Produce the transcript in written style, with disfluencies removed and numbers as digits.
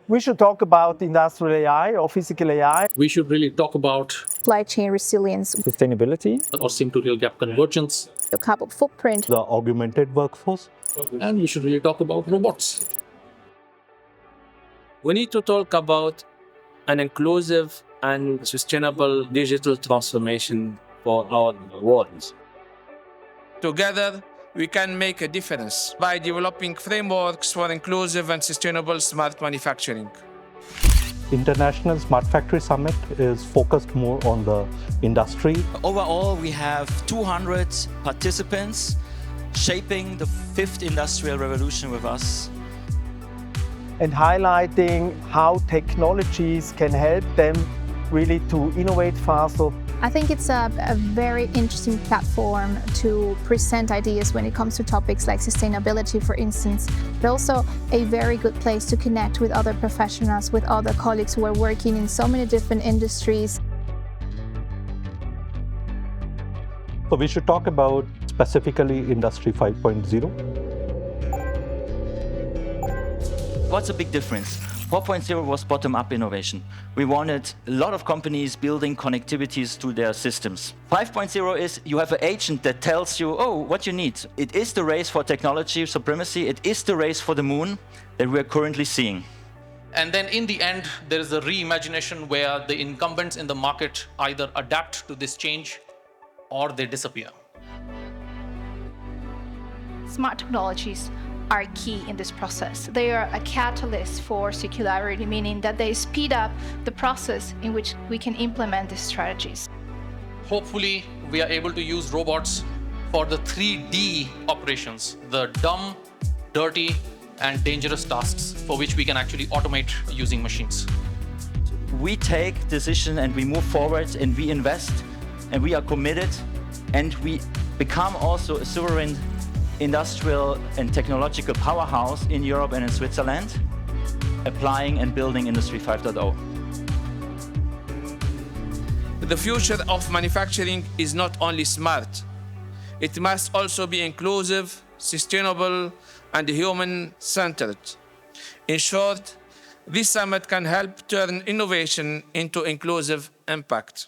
We should talk about industrial AI or physical AI. We should really talk about supply chain resilience, Sustainability. or sim-to-real gap convergence. the carbon footprint. The augmented workforce. And we should really talk about robots. We need to talk about an inclusive and sustainable digital transformation for our world. Together, we can make a difference by developing frameworks for inclusive and sustainable smart manufacturing. International Smart Factory Summit is focused more on the industry. Overall, we have 200 participants shaping the fifth industrial revolution with us. And highlighting how technologies can help them really to innovate faster. I think it's a very interesting platform to present ideas when it comes to topics like sustainability, for instance, but also a very good place to connect with other professionals, with other colleagues who are working in so many different industries. So we should talk about specifically Industry 5.0. What's the big difference? 4.0 was bottom-up innovation. We wanted a lot of companies building connectivities to their systems. 5.0 is you have an agent that tells you, oh, what you need. It is the race for technology supremacy. It is the race for the moon that we are currently seeing. And then in the end, there is a reimagination where the incumbents in the market either adapt to this change or they disappear. Smart technologies are key in this process. They are a catalyst for circularity, meaning that they speed up the process in which we can implement these strategies. Hopefully, we are able to use robots for the 3D operations, the dumb, dirty, and dangerous tasks for which we can actually automate using machines. We take decision and we move forward and we invest and we are committed and we become also a sovereign industrial and technological powerhouse in Europe and in Switzerland, applying and building Industry 5.0. The future of manufacturing is not only smart, it must also be inclusive, sustainable, and human-centered. In short, this summit can help turn innovation into inclusive impact.